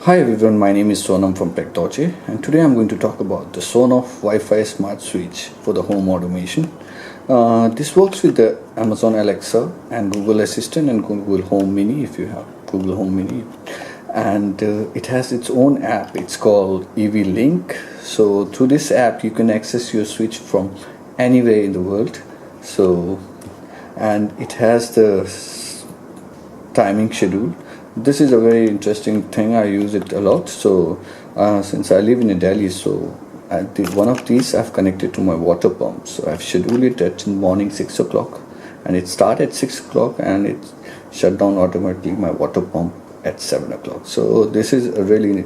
Hi everyone, my name is Sonoff from Technology, and today I'm going to talk about the Sonoff Wi-Fi smart switch for the home automation. This works with the Amazon Alexa and Google Assistant and Google Home Mini if you have Google Home Mini, and it has its own app. It's called EV Link. So through this app you can access your switch from anywhere in the world. And it has the timing schedule. This is a very interesting thing. I use it a lot. Since I live in Delhi, one of these I've connected to my water pump. So I've scheduled it at morning 6 o'clock, and it starts at 6 o'clock and it shut down automatically my water pump at 7 o'clock. So this is a really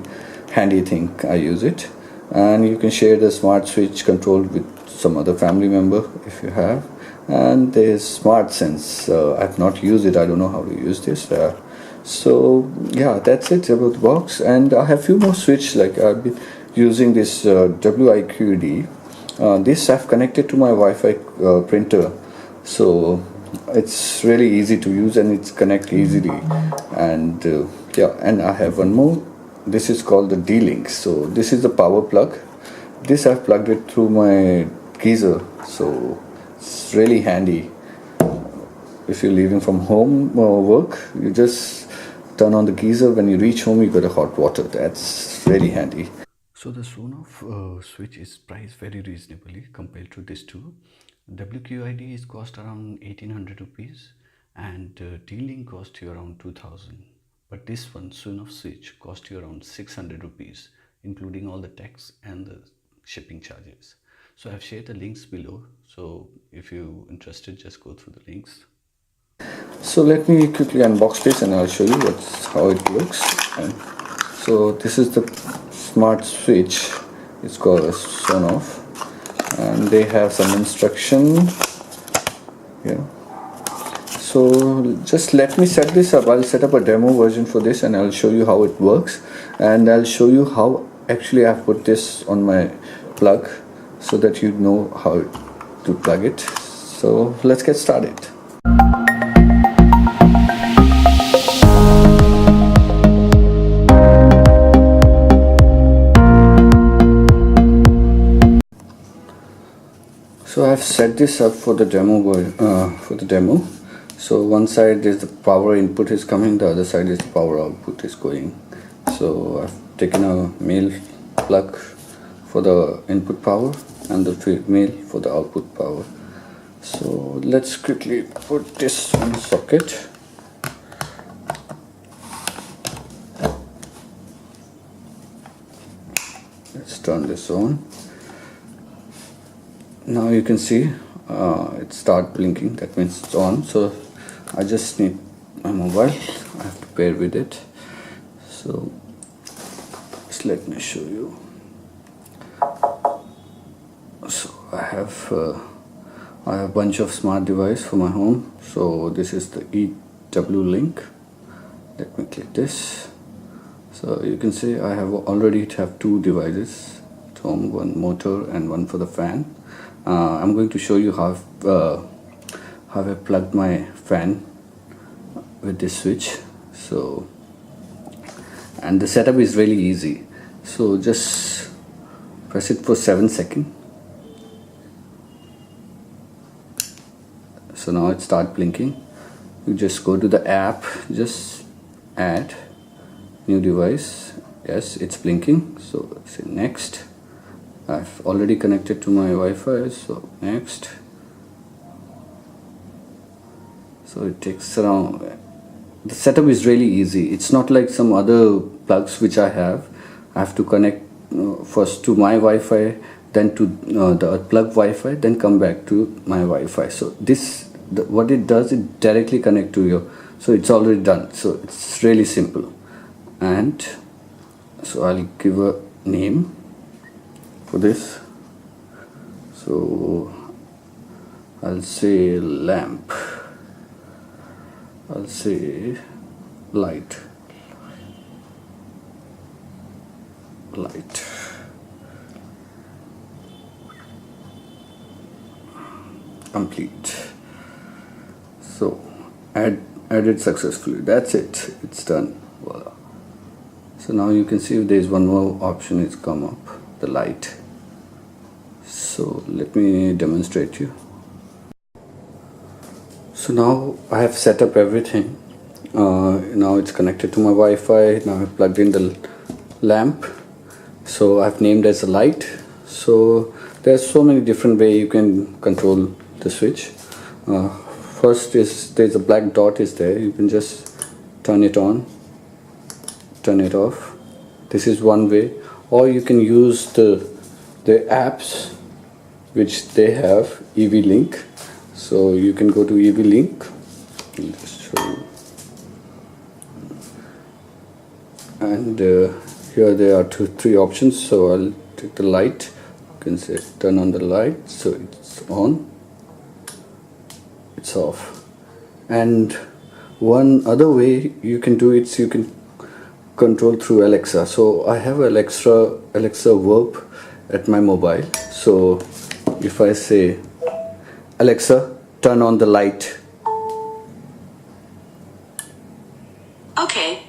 handy thing. I use it, and you can share the smart switch control with some other family member if you have. And there's smart sense. I've not used it. I don't know how to use this. That's it about the box. And I have few more switch. Like I've been using this WIQD. This I've connected to my Wi-Fi printer, so it's really easy to use and it's connect easily. And I have one more. This is called the D-Link. So this is the power plug. This I've plugged it through my geyser, so it's really handy. If you're leaving from home or work, you just turn on the geyser. When you reach home, you got a hot water. That's really handy. So the Sonoff switch is priced very reasonably compared to this two. WQID is cost around 1800 rupees and D-Link cost you around 2000. But this one, Sonoff switch, cost you around 600 rupees, including all the tax and the shipping charges. So I've shared the links below. So if you're interested, just go through the links. So let me quickly unbox this and I'll show you how it looks. And so this is the smart switch. It's called a Sonoff, and they have some instruction here. So just let me set this up. I'll set up a demo version for this and I'll show you how it works, and I'll show you how actually I've put this on my plug so that you know how to plug it. So let's get started. So I've set this up for the demo. So one side is the power input is coming, the other side is the power output is going. So I've taken a male plug for the input power and the female for the output power. So let's quickly put this in socket. Let's turn this on. Now you can see it start blinking. That means it's on. So I just need my mobile. I have to pair with it. So just let me show you. So I have a bunch of smart device for my home. So this is the EW Link. Let me click this. So you can see I already have two devices at home, one motor and one for the fan. I'm going to show you how I plugged my fan with this switch. So, and the setup is really easy. So just press it for 7 seconds. So now it starts blinking. You just go to the app, just add new device. Yes, it's blinking. So say next. I've already connected to my Wi-Fi, so next. So it takes around. The setup is really easy. It's not like some other plugs which I have. I have to connect first to my Wi-Fi, then to the plug Wi-Fi, then come back to my Wi-Fi. So what it does, it directly connect to your. So it's already done. So it's really simple. And so I'll give a name for this. So I'll say lamp. I'll say light. Complete. So added successfully. That's it. It's done. Voila. So now you can see there is one more option, it's come up, the light. So let me demonstrate you. So now I have set up everything. Now it's connected to my Wi-Fi. Now I've plugged in the lamp, so I've named as a light. So there's so many different ways you can control the switch. First is there's a black dot is there. You can just turn it on, turn it off. This is one way. Or you can use the apps which they have, EV Link. So you can go to EV Link. I'll just show you. And here there are three options. So I'll take the light. You can say turn on the light. So it's on. It's off. And one other way you can do it, so you can control through Alexa. So I have Alexa verb at my mobile. So if I say, Alexa, turn on the light. Okay.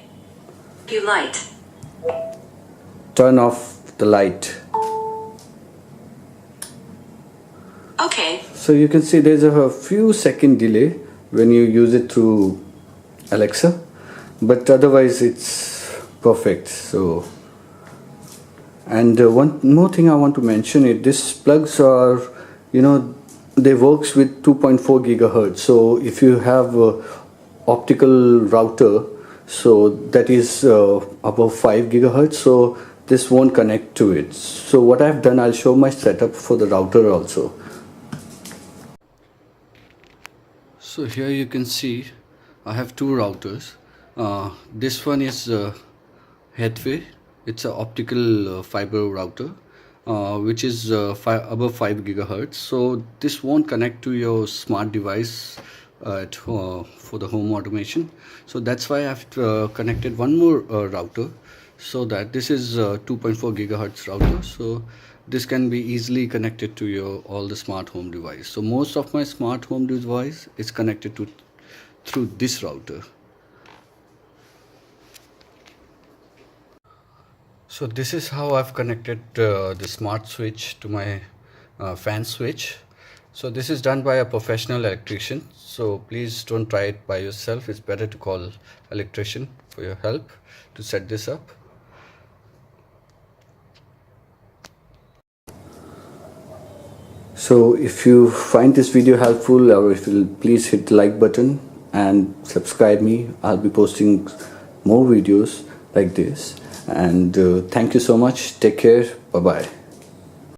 You light. Turn off the light. Okay. So you can see there's a few second delay when you use it through Alexa, but otherwise it's perfect. So, and one more thing I want to mention is these plugs are, they works with 2.4 gigahertz. So if you have a optical router, so that is above 5 gigahertz, so this won't connect to it. So what I've done, I'll show my setup for the router also. So here you can see I have two routers. This one is Headway. It's an optical fiber router, which is above 5 gigahertz. So this won't connect to your smart device for the home automation. So that's why I've connected one more router, so that this is 2.4 gigahertz router. So this can be easily connected to all the smart home device. So most of my smart home device is connected through this router. So this is how I've connected the smart switch to my fan switch. So this is done by a professional electrician. So please don't try it by yourself. It's better to call electrician for your help to set this up. So if you find this video helpful, or if you please hit the like button and subscribe me. I'll be posting more videos like this. And thank you so much. Take care. Bye bye.